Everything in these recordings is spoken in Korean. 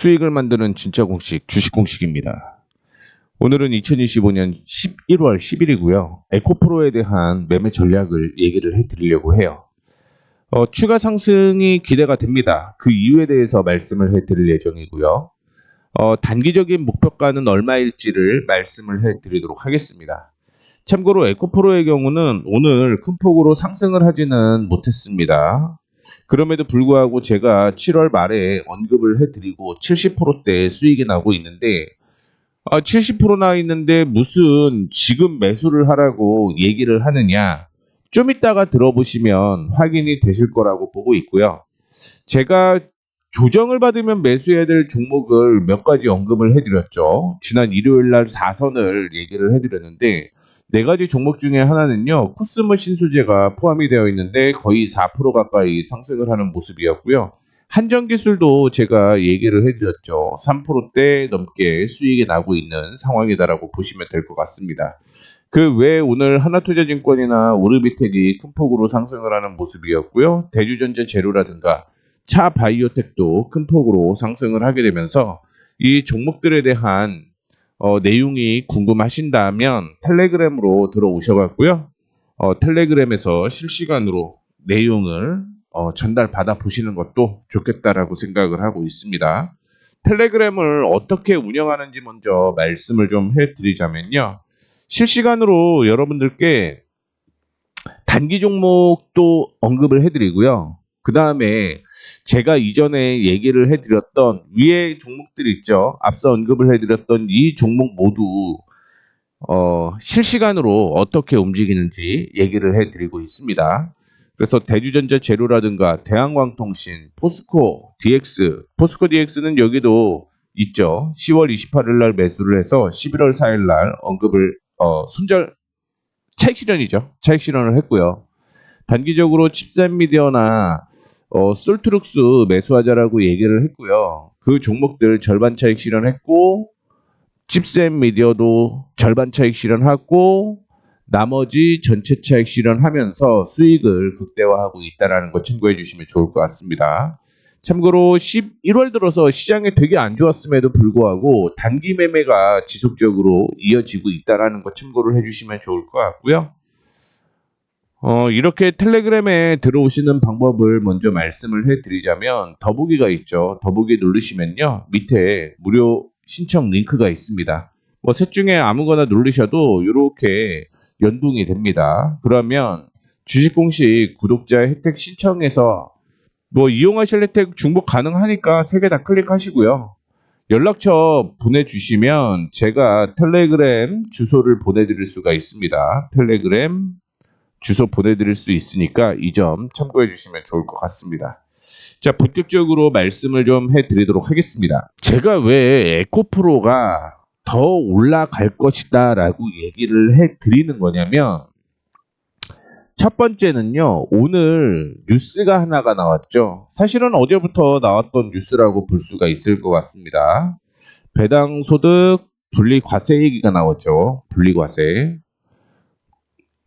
수익을 만드는 진짜 공식, 주식 공식입니다. 오늘은 2025년 11월 10일이고요. 에코프로에 대한 매매 전략을 얘기를 해드리려고 해요. 추가 상승이 기대가 됩니다. 그 이유에 대해서 말씀을 해드릴 예정이고요. 단기적인 목표가는 얼마일지를 말씀을 해드리도록 하겠습니다. 참고로 에코프로의 경우는 오늘 큰 폭으로 상승을 하지는 못했습니다. 그럼에도 불구하고 제가 7월 말에 언급을 해드리고 70%대 수익이 나고 있는데 70% 나 있는데 무슨 지금 매수를 하라고 얘기를 하느냐, 좀 이따가 들어보시면 확인이 되실 거라고 보고 있고요. 제가 조정을 받으면 매수해야 될 종목을 몇 가지 언급을 해드렸죠. 지난 일요일 날 4선을 얘기를 해드렸는데 네 가지 종목 중에 하나는요, 코스모 신소재가 포함이 되어 있는데 거의 4% 가까이 상승을 하는 모습이었고요. 한전기술도 제가 얘기를 해드렸죠. 3%대 넘게 수익이 나고 있는 상황이다라고 보시면 될 것 같습니다. 그 외에 오늘 하나투자증권이나 오르비텍이 큰 폭으로 상승을 하는 모습이었고요. 대주전자 재료라든가 차바이오텍도 큰 폭으로 상승을 하게 되면서 이 종목들에 대한 내용이 궁금하신다면 텔레그램으로 들어오셔갖고요. 텔레그램에서 실시간으로 내용을 전달 받아 보시는 것도 좋겠다라고 생각을 하고 있습니다. 텔레그램을 어떻게 운영하는지 먼저 말씀을 좀 해드리자면요. 실시간으로 여러분들께 단기 종목도 언급을 해드리고요. 그 다음에 제가 이전에 얘기를 해드렸던 위에 종목들 있죠. 앞서 언급을 해드렸던 이 종목 모두 실시간으로 어떻게 움직이는지 얘기를 해드리고 있습니다. 그래서 대주전자 재료라든가 대한광통신, 포스코 DX, 포스코 DX는 여기도 있죠. 10월 28일 날 매수를 해서 11월 4일 날 언급을 차익 실현이죠. 차익 실현을 했고요. 단기적으로 칩셋미디어나 솔트룩스 매수하자라고 얘기를 했고요. 그 종목들 절반 차익 실현했고, 칩셋미디어도 절반 차익 실현하고, 나머지 전체 차익 실현하면서 수익을 극대화하고 있다는 거 참고해 주시면 좋을 것 같습니다. 참고로 11월 들어서 시장이 되게 안 좋았음에도 불구하고 단기 매매가 지속적으로 이어지고 있다는 거 참고를 해주시면 좋을 것 같고요. 이렇게 텔레그램에 들어오시는 방법을 먼저 말씀을 해드리자면 더보기가 있죠. 더보기 누르시면요, 밑에 무료 신청 링크가 있습니다. 셋 중에 아무거나 누르셔도 이렇게 연동이 됩니다. 그러면 주식공식 구독자 혜택 신청해서 이용하실 혜택 중복 가능하니까 3개 다 클릭하시고요. 연락처 보내주시면 제가 텔레그램 주소를 보내드릴 수가 있습니다. 텔레그램 주소 보내드릴 수 있으니까 이 점 참고해 주시면 좋을 것 같습니다. 자, 본격적으로 말씀을 좀 해드리도록 하겠습니다. 제가 왜 에코프로가 더 올라갈 것이다 라고 얘기를 해드리는 거냐면, 첫 번째는요, 오늘 뉴스가 하나가 나왔죠. 사실은 어제부터 나왔던 뉴스라고 볼 수가 있을 것 같습니다. 배당소득 분리과세 얘기가 나왔죠. 분리과세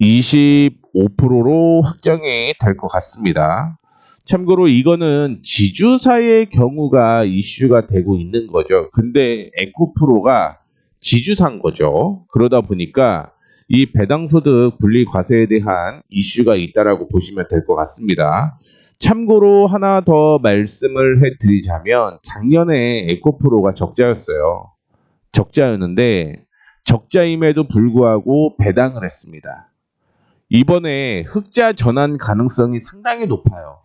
25%로 확정이 될 것 같습니다. 참고로 이거는 지주사의 경우가 이슈가 되고 있는 거죠. 근데 에코프로가 지주사인 거죠. 그러다 보니까 이 배당소득 분리과세에 대한 이슈가 있다라고 보시면 될 것 같습니다. 참고로 하나 더 말씀을 해드리자면, 작년에 에코프로가 적자였어요. 적자였는데 적자임에도 불구하고 배당을 했습니다. 이번에 흑자 전환 가능성이 상당히 높아요.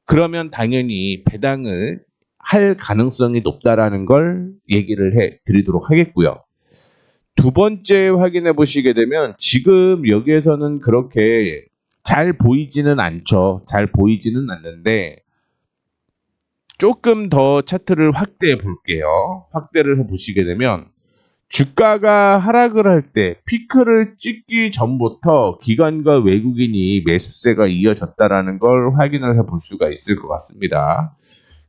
그러면 당연히 배당을 할 가능성이 높다라는 걸 얘기를 해 드리도록 하겠고요. 두 번째 확인해 보시게 되면 지금 여기에서는 그렇게 잘 보이지는 않죠. 잘 보이지는 않는데 조금 더 차트를 확대해 볼게요. 확대를 해 보시게 되면 주가가 하락을 할 때 피크를 찍기 전부터 기관과 외국인이 매수세가 이어졌다라는 걸 확인을 해 볼 수가 있을 것 같습니다.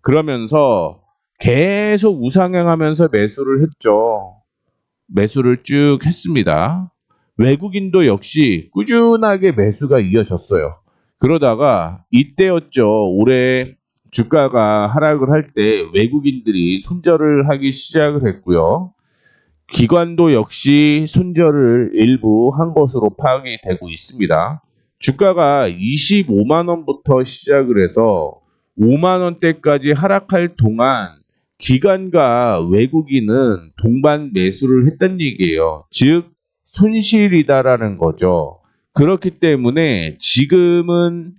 그러면서 계속 우상향하면서 매수를 했죠. 매수를 쭉 했습니다. 외국인도 역시 꾸준하게 매수가 이어졌어요. 그러다가 이때였죠. 올해 주가가 하락을 할 때 외국인들이 손절을 하기 시작을 했고요. 기관도 역시 손절을 일부 한 것으로 파악이 되고 있습니다. 주가가 25만 원부터 시작을 해서 5만 원대까지 하락할 동안 기관과 외국인은 동반 매수를 했던 얘기예요. 즉 손실이다라는 거죠. 그렇기 때문에 지금은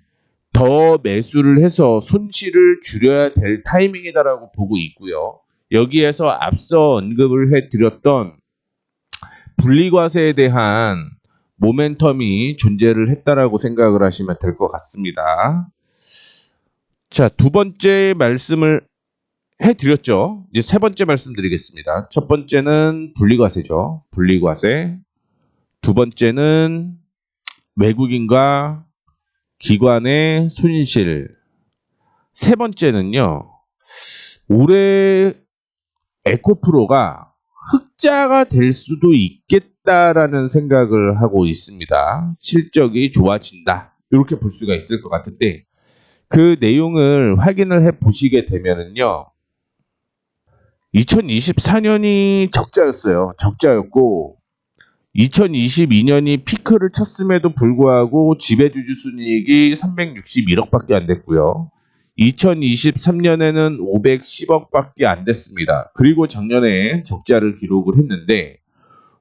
더 매수를 해서 손실을 줄여야 될 타이밍이다라고 보고 있고요. 여기에서 앞서 언급을 해드렸던 분리과세에 대한 모멘텀이 존재를 했다라고 생각을 하시면 될 것 같습니다. 자, 두 번째 말씀을 해드렸죠. 이제 세 번째 말씀드리겠습니다. 첫 번째는 분리과세죠. 분리과세. 두 번째는 외국인과 기관의 손실. 세 번째는요. 올해 에코프로가 흑자가 될 수도 있겠다라는 생각을 하고 있습니다. 실적이 좋아진다. 이렇게 볼 수가 있을 것 같은데 그 내용을 확인을 해 보시게 되면은요. 2024년이 적자였어요. 적자였고 2022년이 피크를 쳤음에도 불구하고 지배주주 순이익이 361억밖에 안 됐고요. 2023년에는 510억밖에 안 됐습니다. 그리고 작년에 적자를 기록을 했는데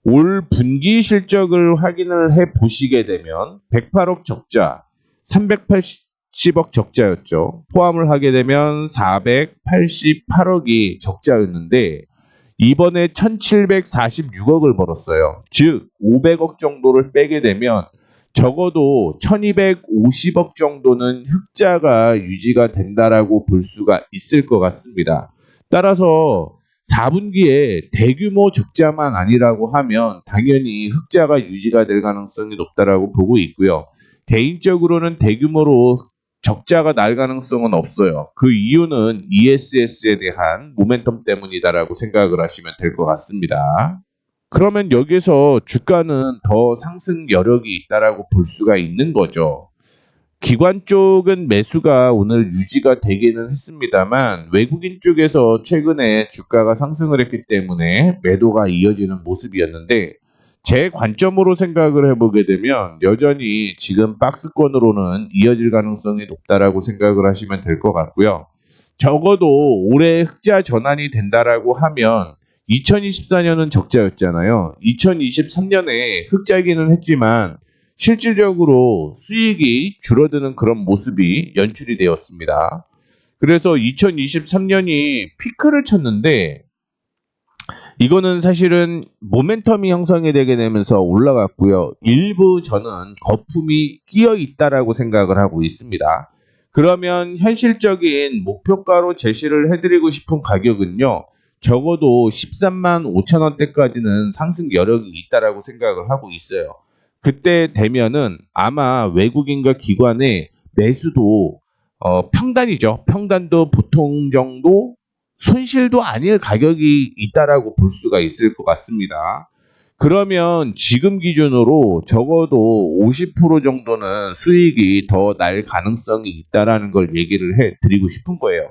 올 분기 실적을 확인을 해 보시게 되면 108억 적자, 380억 적자였죠. 포함을 하게 되면 488억이 적자였는데 이번에 1746억을 벌었어요. 즉 500억 정도를 빼게 되면 적어도 1250억 정도는 흑자가 유지가 된다라고 볼 수가 있을 것 같습니다. 따라서 4분기에 대규모 적자만 아니라고 하면 당연히 흑자가 유지가 될 가능성이 높다라고 보고 있고요. 개인적으로는 대규모로 적자가 날 가능성은 없어요. 그 이유는 ESS에 대한 모멘텀 때문이다라고 생각을 하시면 될 것 같습니다. 그러면 여기서 주가는 더 상승 여력이 있다라고 볼 수가 있는 거죠. 기관 쪽은 매수가 오늘 유지가 되기는 했습니다만 외국인 쪽에서 최근에 주가가 상승을 했기 때문에 매도가 이어지는 모습이었는데 제 관점으로 생각을 해보게 되면 여전히 지금 박스권으로는 이어질 가능성이 높다라고 생각을 하시면 될 것 같고요. 적어도 올해 흑자 전환이 된다라고 하면 2024년은 적자였잖아요. 2023년에 흑자이기는 했지만 실질적으로 수익이 줄어드는 그런 모습이 연출이 되었습니다. 그래서 2023년이 피크를 쳤는데 이거는 사실은 모멘텀이 형성이 되게 되면서 올라갔고요. 일부 저는 거품이 끼어 있다라고 생각을 하고 있습니다. 그러면 현실적인 목표가로 제시를 해드리고 싶은 가격은요. 적어도 13만 5천 원대까지는 상승 여력이 있다라고 생각을 하고 있어요. 그때 되면은 아마 외국인과 기관의 매수도 평단이죠. 평단도 보통 정도 손실도 아닐 가격이 있다라고 볼 수가 있을 것 같습니다. 그러면 지금 기준으로 적어도 50% 정도는 수익이 더 날 가능성이 있다라는 걸 얘기를 해 드리고 싶은 거예요.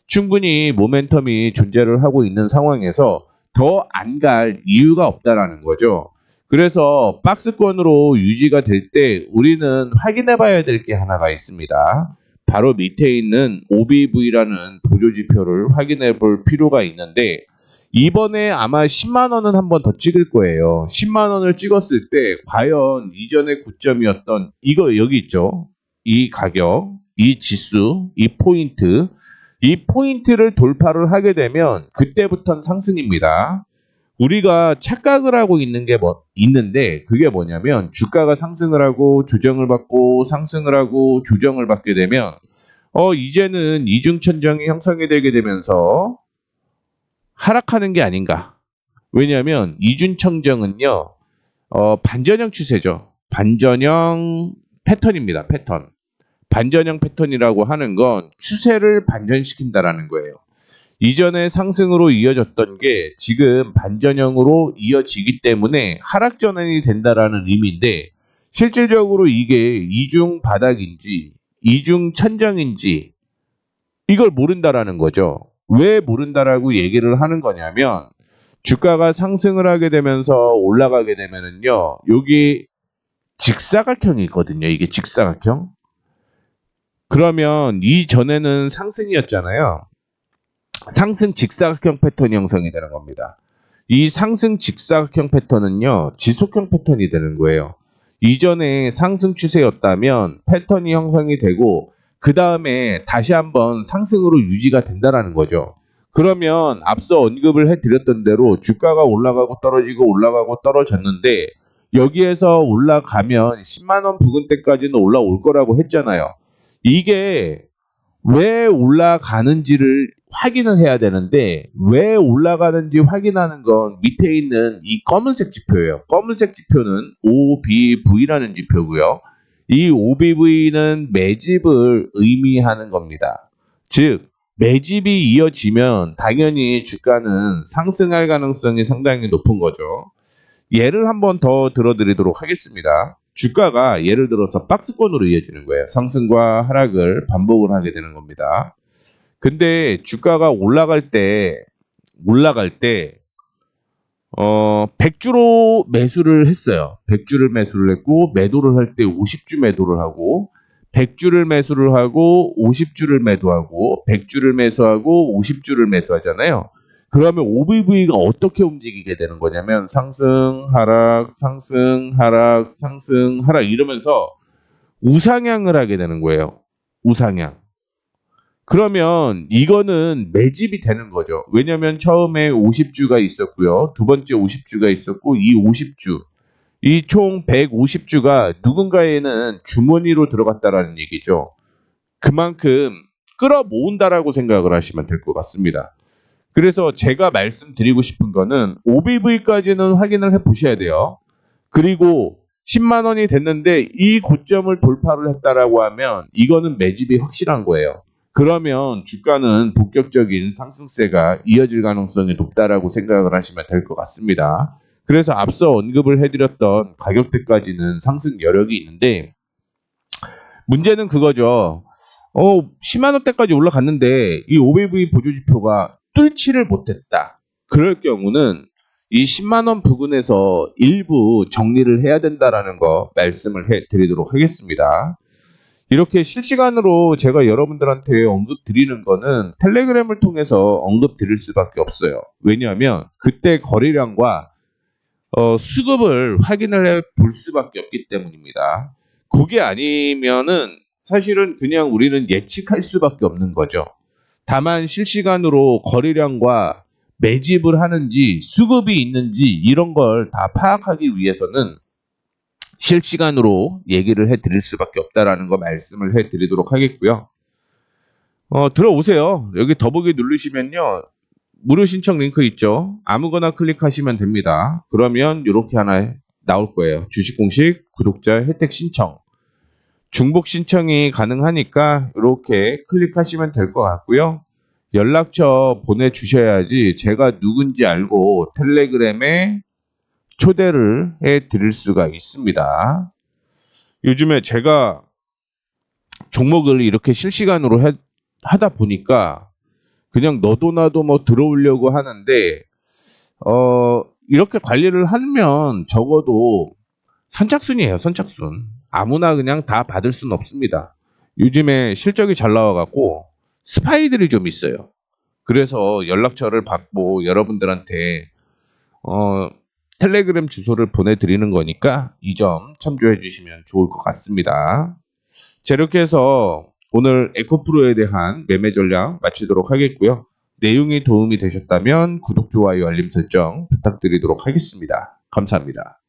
충분히 모멘텀이 존재를 하고 있는 상황에서 더 안 갈 이유가 없다라는 거죠. 그래서 박스권으로 유지가 될 때 우리는 확인해 봐야 될 게 하나가 있습니다. 바로 밑에 있는 OBV라는 보조지표를 확인해 볼 필요가 있는데 이번에 아마 10만 원은 한 번 더 찍을 거예요. 10만 원을 찍었을 때 과연 이전의 고점이었던 이거 여기 있죠. 이 가격, 이 지수, 이 포인트를 돌파를 하게 되면 그때부터는 상승입니다. 우리가 착각을 하고 있는 게 있는데 그게 뭐냐면 주가가 상승을 하고 조정을 받고 상승을 하고 조정을 받게 되면 이제는 이중천정이 형성이 되게 되면서 하락하는 게 아닌가. 왜냐하면 이중천정은요 반전형 추세죠. 반전형 패턴입니다. 패턴. 반전형 패턴이라고 하는 건 추세를 반전시킨다라는 거예요. 이전에 상승으로 이어졌던 게 지금 반전형으로 이어지기 때문에 하락 전환이 된다라는 의미인데 실질적으로 이게 이중 바닥인지 이중 천정인지 이걸 모른다라는 거죠. 왜 모른다라고 얘기를 하는 거냐면 주가가 상승을 하게 되면서 올라가게 되면은요. 여기 직사각형이 있거든요. 이게 직사각형. 그러면 이전에는 상승이었잖아요. 상승 직사각형 패턴이 형성이 되는 겁니다. 이 상승 직사각형 패턴은요. 지속형 패턴이 되는 거예요. 이전에 상승 추세였다면 패턴이 형성이 되고 그 다음에 다시 한번 상승으로 유지가 된다라는 거죠. 그러면 앞서 언급을 해드렸던 대로 주가가 올라가고 떨어지고 올라가고 떨어졌는데 여기에서 올라가면 10만 원 부근대까지는 올라올 거라고 했잖아요. 이게 왜 올라가는지를 확인을 해야 되는데 왜 올라가는지 확인하는 건 밑에 있는 이 검은색 지표예요. 검은색 지표는 OBV라는 지표고요. 이 OBV는 매집을 의미하는 겁니다. 즉 매집이 이어지면 당연히 주가는 상승할 가능성이 상당히 높은 거죠. 예를 한번 더 들어드리도록 하겠습니다. 주가가 예를 들어서 박스권으로 이어지는 거예요. 상승과 하락을 반복을 하게 되는 겁니다. 근데 주가가 올라갈 때 100주로 매수를 했어요. 100주를 매수를 했고 매도를 할 때 50주 매도를 하고 100주를 매수를 하고 50주를 매도하고 100주를 매수하고 50주를 매수하잖아요. 그러면 OBV가 어떻게 움직이게 되는 거냐면 상승, 하락, 상승, 하락, 상승, 하락 이러면서 우상향을 하게 되는 거예요. 우상향. 그러면 이거는 매집이 되는 거죠. 왜냐하면 처음에 50주가 있었고요. 두 번째 50주가 있었고 이 50주, 이 총 150주가 누군가에는 주머니로 들어갔다라는 얘기죠. 그만큼 끌어모은다라고 생각을 하시면 될 것 같습니다. 그래서 제가 말씀드리고 싶은 거는 OBV까지는 확인을 해 보셔야 돼요. 그리고 10만 원이 됐는데 이 고점을 돌파를 했다라고 하면 이거는 매집이 확실한 거예요. 그러면 주가는 본격적인 상승세가 이어질 가능성이 높다라고 생각을 하시면 될 것 같습니다. 그래서 앞서 언급을 해드렸던 가격대까지는 상승 여력이 있는데 문제는 그거죠. 10만 원대까지 올라갔는데 이 OBV 보조지표가 뚫지를 못했다. 그럴 경우는 이 10만 원 부근에서 일부 정리를 해야 된다라는 거 말씀을 해드리도록 하겠습니다. 이렇게 실시간으로 제가 여러분들한테 언급 드리는 거는 텔레그램을 통해서 언급 드릴 수밖에 없어요. 왜냐하면 그때 거래량과 수급을 확인을 해 볼 수밖에 없기 때문입니다. 그게 아니면은 사실은 그냥 우리는 예측할 수밖에 없는 거죠. 다만 실시간으로 거래량과 매집을 하는지 수급이 있는지 이런 걸 다 파악하기 위해서는 실시간으로 얘기를 해드릴 수밖에 없다라는 거 말씀을 해드리도록 하겠고요. 들어오세요. 여기 더보기 누르시면요. 무료 신청 링크 있죠. 아무거나 클릭하시면 됩니다. 그러면 이렇게 하나 나올 거예요. 주식 공식 구독자 혜택 신청. 중복 신청이 가능하니까 이렇게 클릭하시면 될 것 같고요. 연락처 보내주셔야지 제가 누군지 알고 텔레그램에 초대를 해드릴 수가 있습니다. 요즘에 제가 종목을 이렇게 실시간으로 하다 보니까 그냥 너도 나도 뭐 들어오려고 하는데 이렇게 관리를 하면 적어도 선착순이에요. 선착순. 아무나 그냥 다 받을 수는 없습니다. 요즘에 실적이 잘 나와갖고 스파이들이 좀 있어요. 그래서 연락처를 받고 여러분들한테 텔레그램 주소를 보내드리는 거니까 이 점 참조해 주시면 좋을 것 같습니다. 자, 이렇게 해서 오늘 에코프로에 대한 매매 전략 마치도록 하겠고요. 내용이 도움이 되셨다면 구독, 좋아요, 알림 설정 부탁드리도록 하겠습니다. 감사합니다.